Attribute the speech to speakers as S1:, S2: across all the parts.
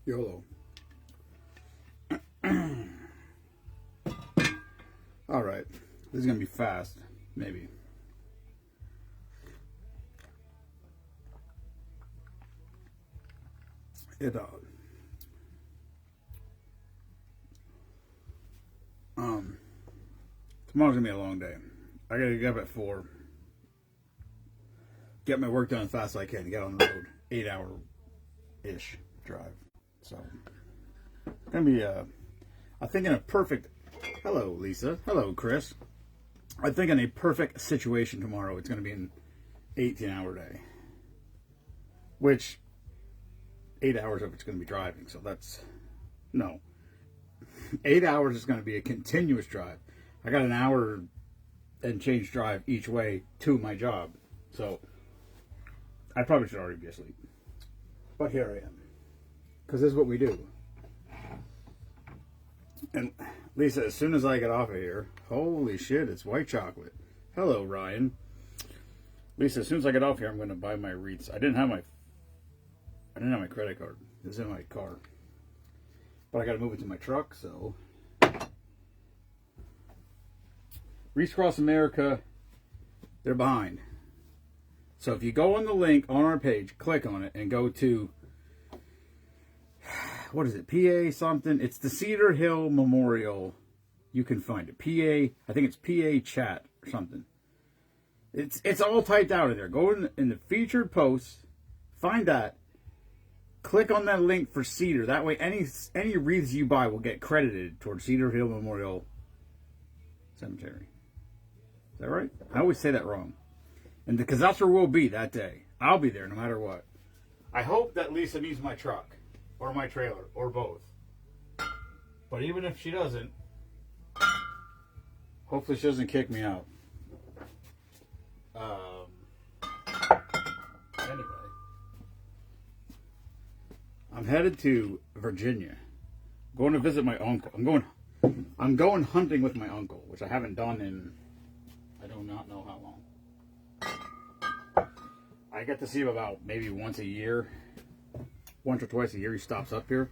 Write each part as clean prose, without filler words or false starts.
S1: YOLO. Alright. This is going to be fast. Maybe. Tomorrow's going to be a long day. I got to get up at 4. Get my work done as fast as I can. Get on the road. 8-hour-ish drive. So, it's going to be, I think in a perfect, hello Lisa, hello Chris. I think in a perfect situation tomorrow, it's going to be an 18-hour day. Which, 8 hours of it's going to be driving, so that's, no. 8 hours is going to be a continuous drive. I got an hour and change drive each way to my job. So, I probably should already be asleep. But here I am. Because this is what we do. And Lisa, as soon as I get off of here, holy shit, it's white chocolate. Hello, Ryan. Lisa, as soon as I get off here, I'm going to buy my wreaths. I didn't have my credit card. It's in my car. But I got to move it to my truck, so. Wreaths Across America, they're behind. So if you go on the link on our page, click on it, and go to, what is it, PA something? It's the Cedar Hill Memorial. You can find it. PA, I think it's PA chat or something. It's all typed out in there. Go in the featured posts, find that, click on that link for Cedar. That way any wreaths you buy will get credited towards Cedar Hill Memorial Cemetery. Is that right? I always say that wrong. And because that's where we'll be that day. I'll be there no matter what. I hope that Lisa needs my truck or my trailer or both. But even if she doesn't, hopefully she doesn't kick me out. Anyway, I'm headed to Virginia. I'm going to visit my uncle. I'm going hunting with my uncle, which I haven't done in I do not know how long. I get to see him about maybe once a year. Once or twice a year he stops up here.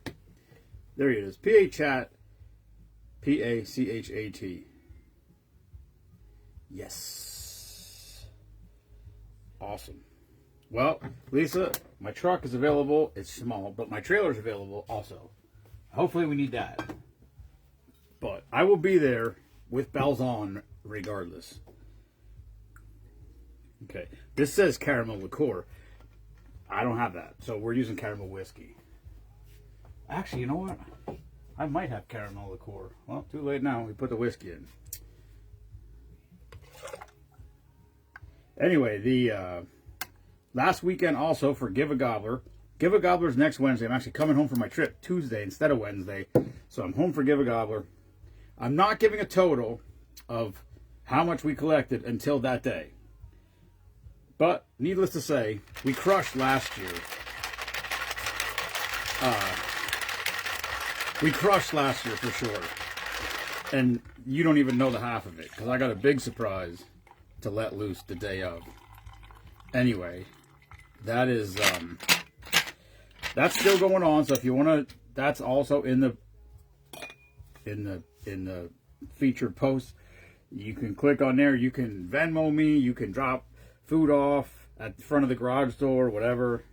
S1: There he is. PA Chat. P-A-C-H-A-T. Yes. Awesome. Well, Lisa, my truck is available. It's small, but my trailer is available also. Hopefully we need that. But I will be there with bells on regardless. Okay. This says caramel liqueur. I don't have that, so we're using caramel whiskey. Actually, you know what? I might have caramel liqueur. Well, too late now. We put the whiskey in. Anyway, the last weekend also for Give a Gobbler. Give a Gobbler's next Wednesday. I'm actually coming home from my trip Tuesday instead of Wednesday. So I'm home for Give a Gobbler. I'm not giving a total of how much we collected until that day. But, needless to say, we crushed last year. We crushed last year for sure. And you don't even know the half of it. Because I got a big surprise to let loose the day of. Anyway, that is, that's still going on. So if you want to, that's also in the featured post. You can click on there. You can Venmo me. You can drop food off at the front of the garage door, whatever.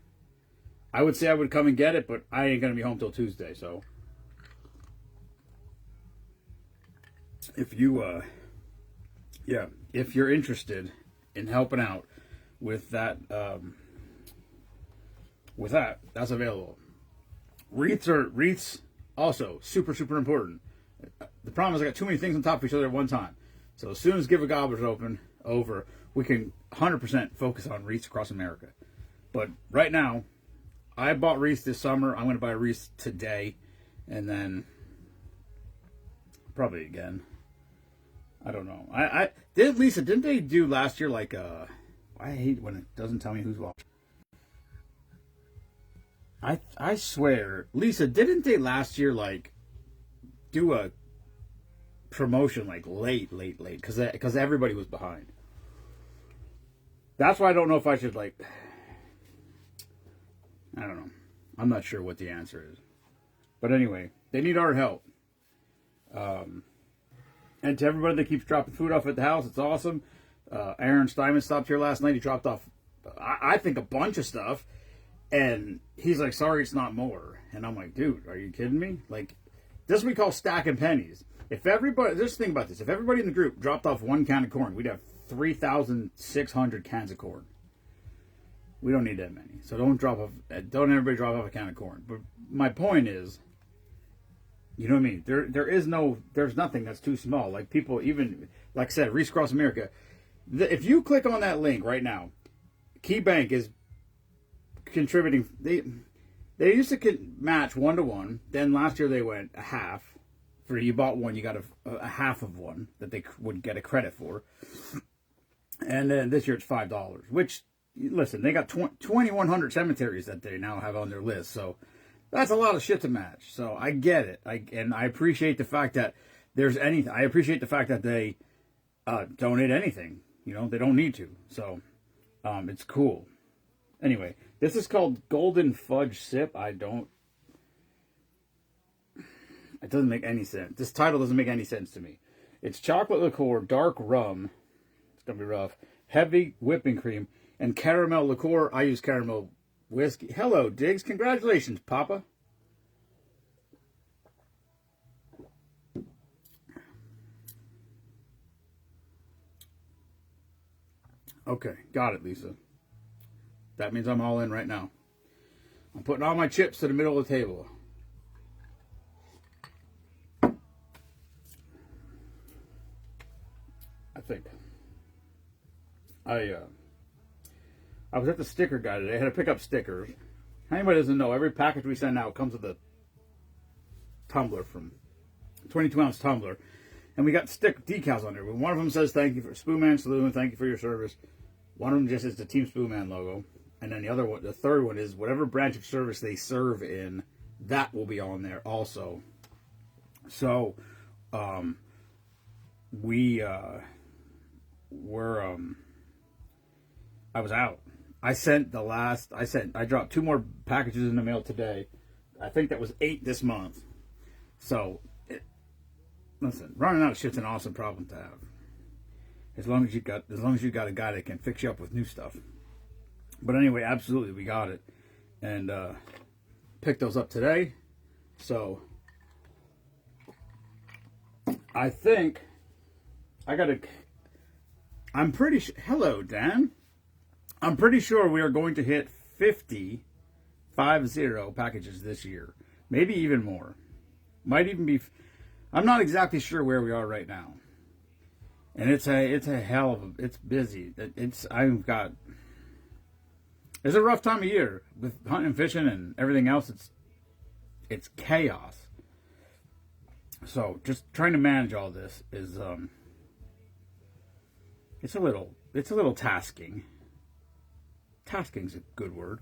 S1: I would say I would come and get it, but I ain't going to be home till Tuesday, so. If you, if you're interested in helping out with that, that's available. Wreaths also super, super important. The problem is I got too many things on top of each other at one time. So as soon as Give a Gobbler's over, we can 100% focus on wreaths across America. But right now, I bought wreaths this summer. I'm going to buy wreaths today. And then probably again. I don't know. Lisa, didn't they do last year like I hate when it doesn't tell me who's watching. I swear, Lisa, didn't they last year like do a promotion like late because everybody was behind. That's why I don't know if I should like, I don't know. I'm not sure what the answer is. But anyway, they need our help. And to everybody that keeps dropping food off at the house, it's awesome. Aaron Steinman stopped here last night. He dropped off, I think, a bunch of stuff. And he's like, sorry, it's not more. And I'm like, dude, are you kidding me? Like, this is what we call stacking pennies. If everybody, just think about this. If everybody in the group dropped off 1 can of corn, we'd have 3,600 cans of corn. We don't need that many. So don't everybody drop off a can of corn. But my point is, you know what I mean? There's nothing that's too small. Like people, even, like I said, Reese Across America. If you click on that link right now, Key Bank is contributing. They used to match 1-to-1. Then last year they went a half. For you bought one, you got a half of one that they would get a credit for. And then this year it's $5, which, listen, they got 2,100 cemeteries that they now have on their list. So that's a lot of shit to match. So I get it. And I appreciate the fact that there's anything. I appreciate the fact that they donate anything. You know, they don't need to. So it's cool. Anyway, this is called Golden Fudge Sip. It doesn't make any sense. This title doesn't make any sense to me. It's chocolate liqueur, dark rum. It's going to be rough. Heavy whipping cream, and caramel liqueur. I use caramel whiskey. Hello, Diggs. Congratulations, Papa. Okay, got it, Lisa. That means I'm all in right now. I'm putting all my chips to the middle of the table. I think. I was at the sticker guy today. I had to pick up stickers. Anybody doesn't know, every package we send out comes with a tumbler, from 22-ounce tumbler. And we got decals on there. One of them says, thank you for Spoonman Saloon, thank you for your service. One of them just is the Team Spoonman logo. And then the third one is whatever branch of service they serve in, that will be on there also. So, I was out. I dropped 2 more packages in the mail today. I think that was 8 this month. So, listen, running out of shit's an awesome problem to have. As long as you got a guy that can fix you up with new stuff. But anyway, absolutely, we got it. And picked those up today. So, I think I'm pretty sure, hello, Dan. I'm pretty sure we are going to hit 50 packages this year. Maybe even more. Might even be, I'm not exactly sure where we are right now. And it's a hell of it's busy. It's a rough time of year with hunting and fishing and everything else. It's chaos. So just trying to manage all this is it's a little tasking. Tasking's a good word.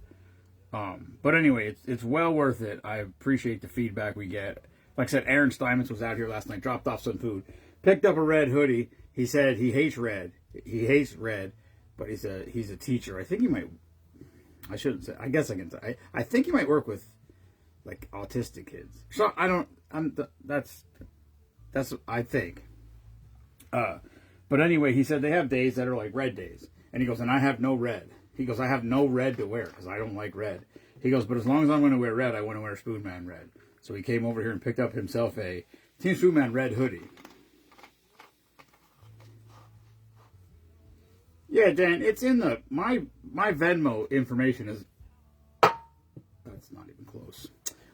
S1: But anyway, it's well worth it. I appreciate the feedback we get. Like I said, Aaron Steinman was out here last night, dropped off some food, picked up a red hoodie. He said he hates red. He hates red, but he's a teacher. I think he might. I shouldn't say. I guess I can say. I think he might work with like autistic kids. So I don't. That's I think. But anyway, he said they have days that are like red days, and he goes, and I have no red. He goes, I have no red to wear because I don't like red. He goes, but as long as I'm going to wear red, I want to wear Spoonman red. So he came over here and picked up himself a Team Spoonman red hoodie. Yeah, Dan, it's in my Venmo information is, that's not even close.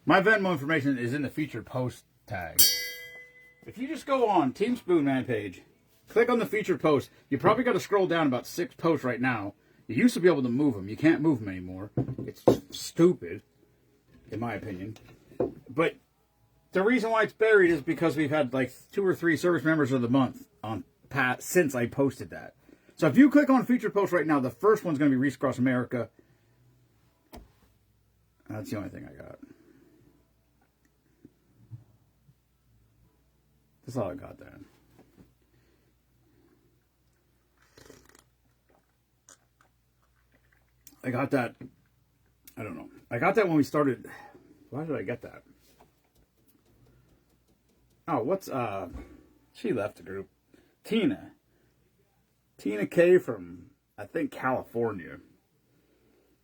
S1: My Venmo information is in the featured post tag. If you just go on Team Spoonman page, click on the featured post, you probably got to scroll down about 6 posts right now. You used to be able to move them. You can't move them anymore. It's stupid, in my opinion. But the reason why it's buried is because we've had like 2 or 3 service members of the month on since I posted that. So if you click on featured post right now, the first one's going to be Reese Across America. That's the only thing I got. That's all I got, Dan. I got that. I don't know. I got that when we started. Why did I get that? Oh, what's she left the group. Tina K from, I think, California.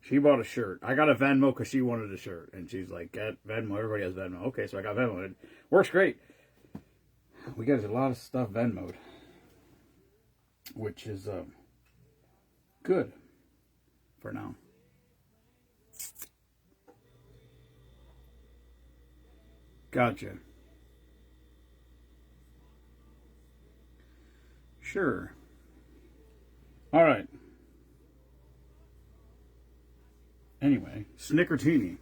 S1: She bought a shirt. I got a Venmo because she wanted a shirt, and she's like, "Get Venmo. Everybody has Venmo." Okay, so I got Venmo. It works great. We got a lot of stuff Venmoed, which is good for now. Gotcha. Sure. All right. Anyway, Snickertini.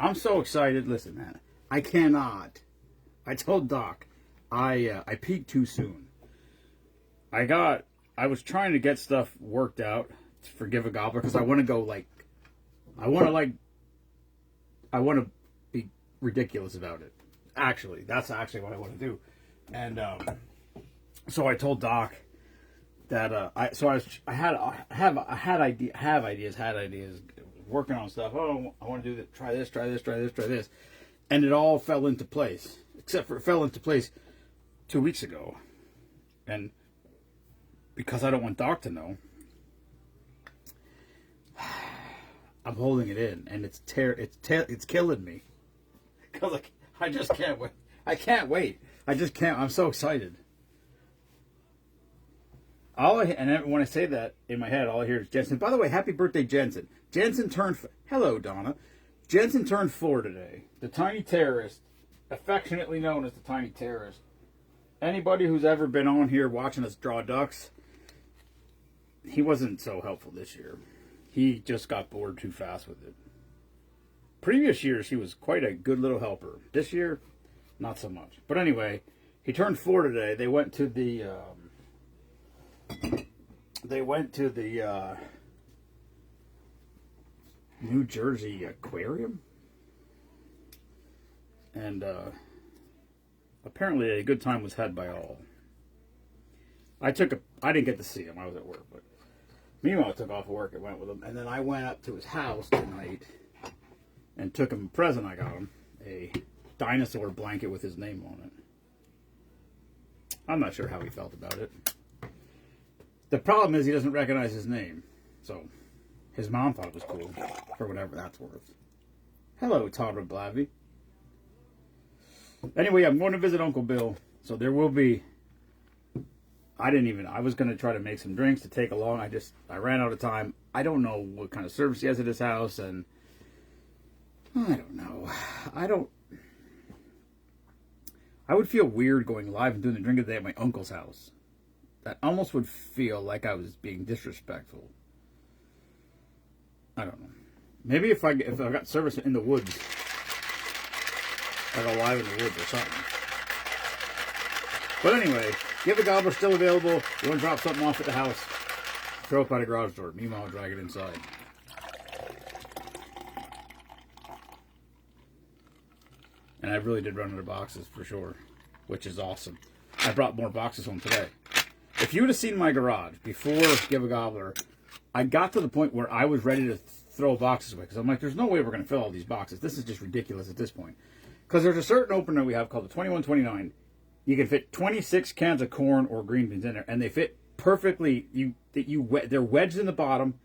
S1: I'm so excited. Listen, man, I cannot. I told Doc, I peaked too soon. I was trying to get stuff worked out for Give a Gobbler because I want to go I want to be ridiculous about it. Actually, that's actually what I want to do, and so I told Doc that I had ideas, working on stuff. Oh, I want to do that. Try this, and it all fell into place. Except for it fell into place 2 weeks ago, and because I don't want Doc to know, I'm holding it in, and it's killing me because I just can't wait. I can't wait. I just can't. I'm so excited. And when I say that in my head, all I hear is Jensen. By the way, happy birthday, Jensen. Jensen turned. Hello, Donna. Jensen turned 4 today. The tiny terrorist, affectionately known as the tiny terrorist. Anybody who's ever been on here watching us draw ducks, he wasn't so helpful this year. He just got bored too fast with it. Previous years, he was quite a good little helper. This year, not so much. But anyway, he turned 4 today. They went to the New Jersey Aquarium, and apparently a good time was had by all. I didn't get to see him. I was at work, but meanwhile, I took off work and went with him, and then I went up to his house tonight and took him a present I got him, a dinosaur blanket with his name on it. I'm not sure how he felt about it. The problem is he doesn't recognize his name, so his mom thought it was cool, for whatever that's worth. Hello, Tara Blavey. Anyway, I'm going to visit Uncle Bill, so there will be... I was going to try to make some drinks to take along. I ran out of time. I don't know what kind of service he has at his house, and I don't know. I would feel weird going live and doing the drink of the day at my uncle's house. That almost would feel like I was being disrespectful. I don't know. Maybe if I got service in the woods, like a live in the woods or something. But anyway, Give a Gobbler still available. You want to drop something off at the house, throw it by the garage door. Meanwhile, drag it inside. And I really did run out of boxes for sure, which is awesome. I brought more boxes home today. If you would have seen my garage before Give a Gobbler, I got to the point where I was ready to throw boxes away because I'm like, there's no way we're going to fill all these boxes. This is just ridiculous at this point. Because there's a certain opener we have called the 2129. You can fit 26 cans of corn or green beans in there, and they fit perfectly. They're wedged in the bottom,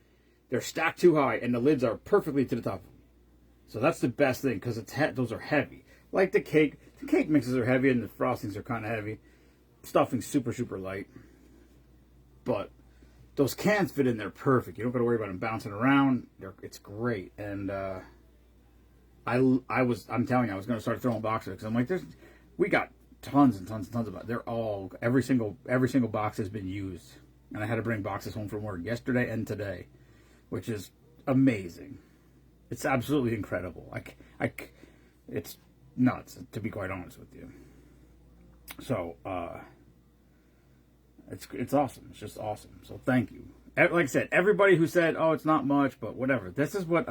S1: they're stacked too high, and the lids are perfectly to the top. So that's the best thing because those are heavy. Like the cake mixes are heavy, and the frostings are kind of heavy. Stuffing's super, super light. But those cans fit in there perfect. You don't got to worry about them bouncing around. It's great. And I'm telling you, I was going to start throwing boxes because I'm like, we got tons and tons and tons of boxes. They're all every single box has been used, and I had to bring boxes home from work yesterday and today, which is amazing. It's absolutely incredible. It's nuts, to be quite honest with you. So it's awesome. It's just awesome. So thank you. Like I said, everybody who said, "Oh, it's not much," but whatever. This is what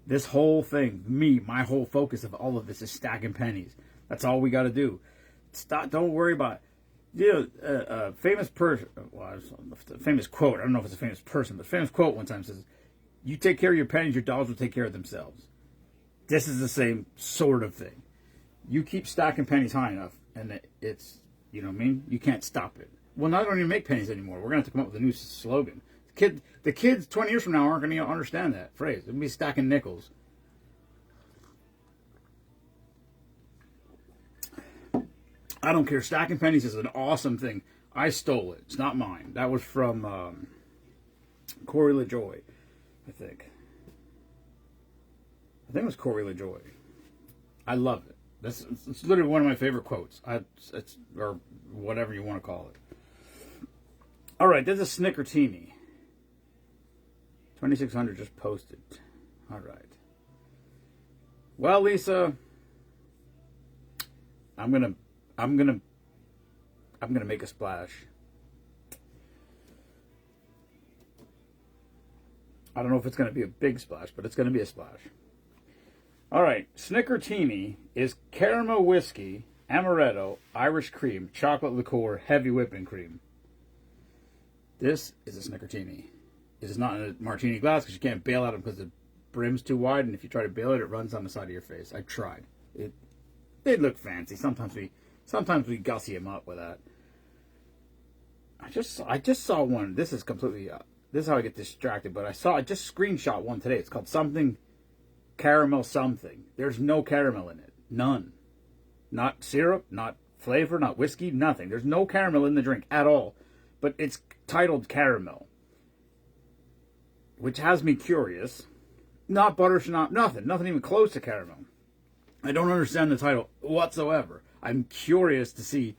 S1: this whole thing, my whole focus of all of this is stacking pennies. That's all we got to do. Stop. Don't worry about it. You know, famous person. Well, famous quote. I don't know if it's a famous person, but famous quote one time says, "You take care of your pennies, your dollars will take care of themselves." This is the same sort of thing. You keep stacking pennies high enough, and it's, you know what I mean? You can't stop it. Well, now they don't even make pennies anymore. We're going to have to come up with a new slogan. The kids 20 years from now aren't going to understand that phrase. They'll be stacking nickels. I don't care. Stacking pennies is an awesome thing. I stole it. It's not mine. That was from Corey LaJoy, I think. I think it was Corey LaJoy. I love it. It's literally one of my favorite quotes. It's or whatever you want to call it. All right, this is Snickertini. 2600 just posted. All right. Well, Lisa, I'm gonna make a splash. I don't know if it's gonna be a big splash, but it's gonna be a splash. All right, Snickertini is caramel whiskey, amaretto, Irish cream, chocolate liqueur, heavy whipping cream. This is a Snickertini. It is not in a martini glass because you can't bail out it because the brim's too wide, and if you try to bail it, it runs on the side of your face. I tried. They look fancy. Sometimes we gussy them up with that. I just saw one. This is completely. This is how I get distracted. But I just screenshot one today. It's called something caramel something. There's no caramel in it. None. Not syrup. Not flavor. Not whiskey. Nothing. There's no caramel in the drink at all. But it's titled caramel, which has me curious. Not butterscotch. Nothing. Nothing even close to caramel. I don't understand the title whatsoever. I'm curious to see.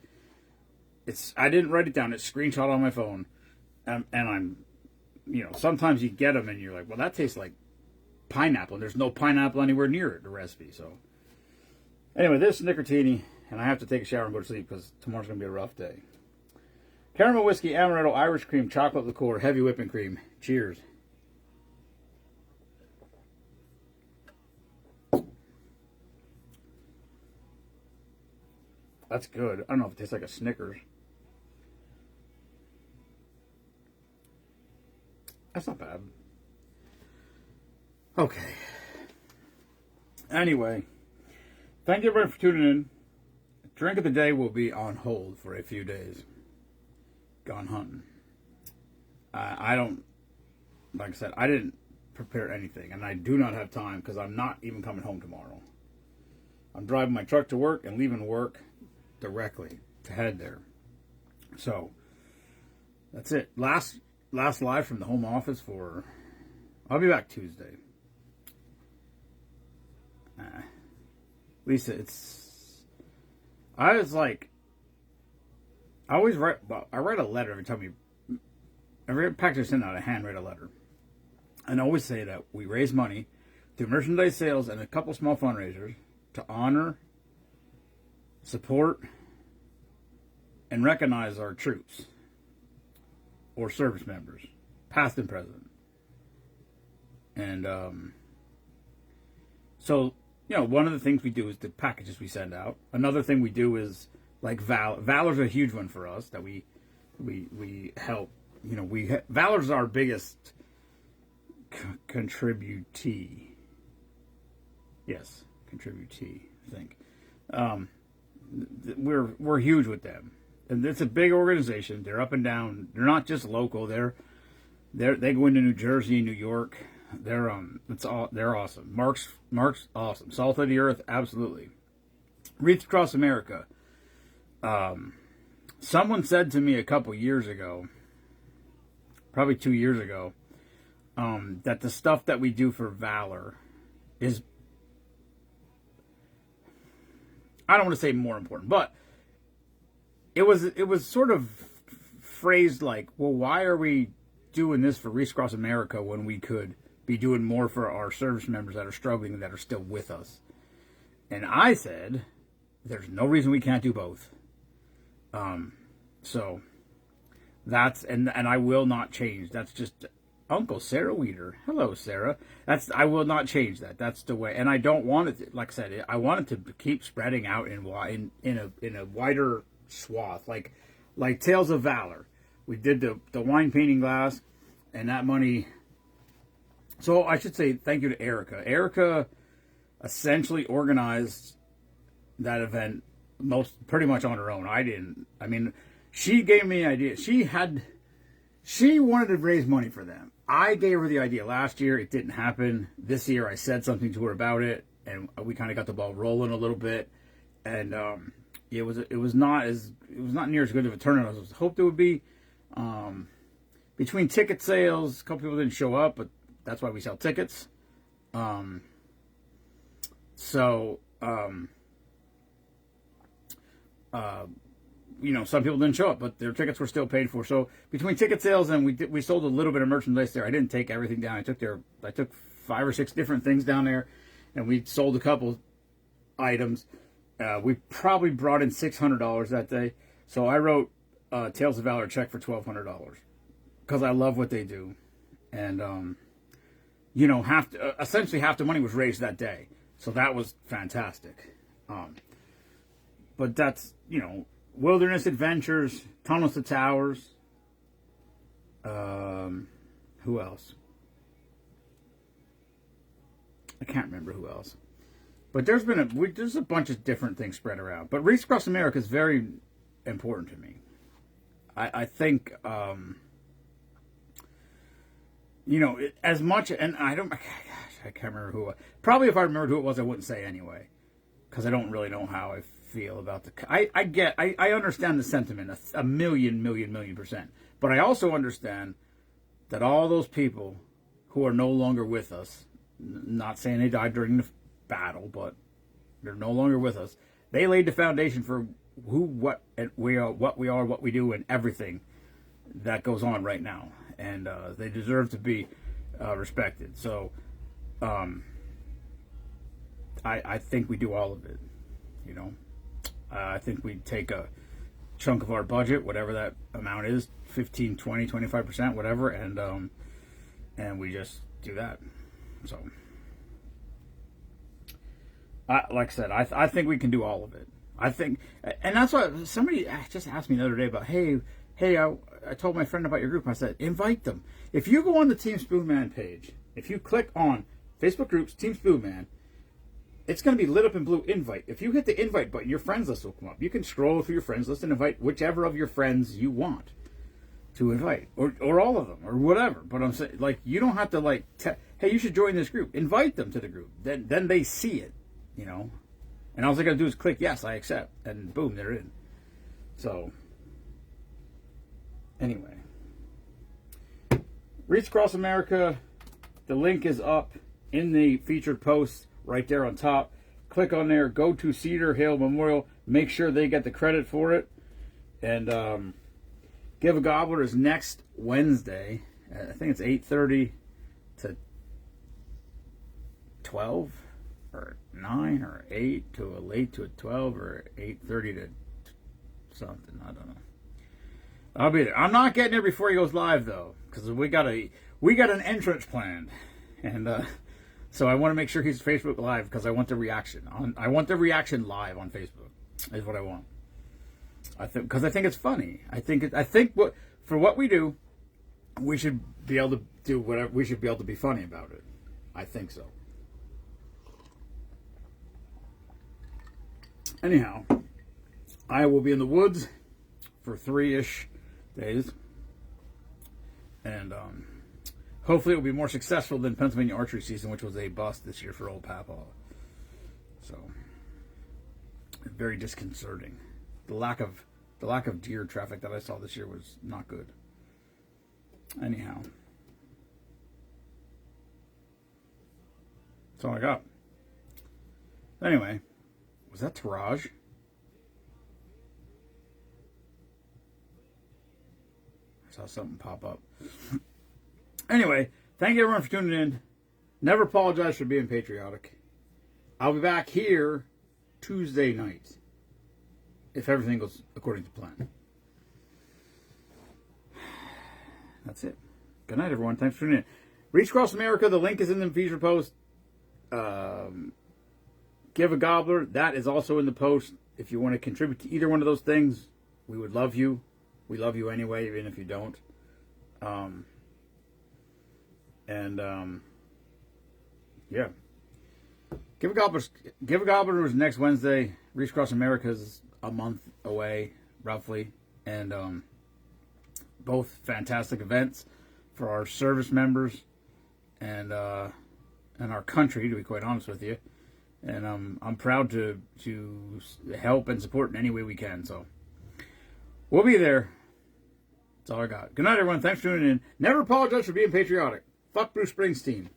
S1: I didn't write it down. It's screenshot on my phone, and I'm, sometimes you get them and you're like, well, that tastes like pineapple, and there's no pineapple anywhere near it, the recipe. So anyway, this is Snickertini, and I have to take a shower and go to sleep because tomorrow's gonna be a rough day. Caramel whiskey, amaretto, Irish cream, chocolate liqueur, heavy whipping cream. Cheers. That's good. I don't know if it tastes like a Snickers. That's not bad. Okay. Anyway, thank you everybody for tuning in. Drink of the day will be on hold for a few days. Gone hunting. I don't, like I said, I didn't prepare anything, and I do not have time because I'm not even coming home tomorrow. I'm driving my truck to work and leaving work directly to head there. So that's it. Last live from the home office for. I'll be back Tuesday. Lisa, I always write. Well, I write a letter every time every package I send out. I handwrite a letter, and I always say that we raise money through merchandise sales and a couple small fundraisers to honor, support, and recognize our troops or service members, past and present. And so, one of the things we do is the packages we send out. Another thing we do is like Valor's a huge one for us that we help. Valor's our biggest contributee. Yes, contributee. I think. We're huge with them, and it's a big organization. They're up and down. They're not just local. They go into New Jersey, New York. They're awesome. Mark's awesome. Salt of the earth, absolutely. Wreaths Across America. Someone said to me a couple years ago, probably 2 years ago, that the stuff that we do for Valor is, I don't want to say more important, but it was sort of phrased like, well, why are we doing this for Wreaths Across America when we could be doing more for our service members that are struggling and that are still with us? And I said, there's no reason we can't do both. So that's, and I will not change. That's just Uncle Sarah Weeder. Hello, Sarah. I will not change that. That's the way. And I don't want it to, like I said, I want it to keep spreading out in a wider swath, like Tales of Valor. We did the wine painting glass, and that money. So I should say thank you to Erica. Erica essentially organized that event pretty much on her own. I didn't. I mean, she gave me an idea. She wanted to raise money for them. I gave her the idea last year. It didn't happen. This year, I said something to her about it, and we kind of got the ball rolling a little bit. And it was not near as good of a turnout as I hoped it would be. Between ticket sales, a couple people didn't show up, but that's why we sell tickets. Some people didn't show up, but their tickets were still paid for. So between ticket sales and we sold a little bit of merchandise there. I didn't take everything down. I took 5 or 6 different things down there, and we sold a couple items. We probably brought in $600 that day. So I wrote Tales of Valor a check for $1,200 because I love what they do, and essentially half the money was raised that day. So that was fantastic. But that's, Wilderness Adventures, Tunnels to Towers. Who else? I can't remember who else. But there's a bunch of different things spread around. But Reach Across America is very important to me. I think, as much, and I can't remember who. Probably if I remembered who it was, I wouldn't say anyway, because I don't really know how I feel about I understand the sentiment a million %, but I also understand that all those people who are no longer with us, not saying they died during the battle, but they're no longer with us. They laid the foundation for what we are, what we do, and everything that goes on right now, and they deserve to be respected. So, I think we do all of it. I think we take a chunk of our budget, whatever that amount is, 15, 20, 25%, whatever, and we just do that. So, like I said, I think we can do all of it. I think, and that's why somebody just asked me the other day about, hey, I told my friend about your group. I said, invite them. If you go on the Team Spoonman page, if you click on Facebook groups, Team Spoonman, it's going to be lit up in blue, invite. If you hit the invite button, your friends list will come up. You can scroll through your friends list and invite whichever of your friends you want to invite, or all of them, or whatever. But I'm saying, you don't have to hey, you should join this group. Invite them to the group. Then they see it, And all they got to do is click yes, I accept, and boom, they're in. So, anyway, Reach Across America. The link is up in the featured post. Right there on top. Click on there. Go to Cedar Hill Memorial. Make sure they get the credit for it. And Give a Gobbler is next Wednesday. I think it's 8:30 to 12 or 9 or 8 to a late to a 12 or 8:30 to something. I don't know. I'll be there. I'm not getting there before he goes live though, because we got an entrance planned, and so I want to make sure he's Facebook Live because I want the reaction. I want the reaction live on Facebook. Is what I want. I think it's funny. I think for what we do, we should be able to do whatever. We should be able to be funny about it. I think so. Anyhow, I will be in the woods for 3-ish days, and hopefully it will be more successful than Pennsylvania archery season, which was a bust this year for old Papa. So, very disconcerting. The lack of deer traffic that I saw this year was not good. Anyhow, that's all I got. Anyway, was that Taraj? I saw something pop up. Anyway, thank you everyone for tuning in. Never apologize for being patriotic. I'll be back here Tuesday night, if everything goes according to plan. That's it. Good night, everyone. Thanks for tuning in. Reach Across America. The link is in the feature post. Give a Gobbler. That is also in the post. If you want to contribute to either one of those things, we would love you. We love you anyway, even if you don't. Yeah. Give a Gobbler is next Wednesday. Reach Across America is a month away, roughly. And both fantastic events for our service members and our country, to be quite honest with you. And I'm proud to help and support in any way we can. So we'll be there. That's all I got. Good night, everyone. Thanks for tuning in. Never apologize for being patriotic. Fuck Bruce Springsteen.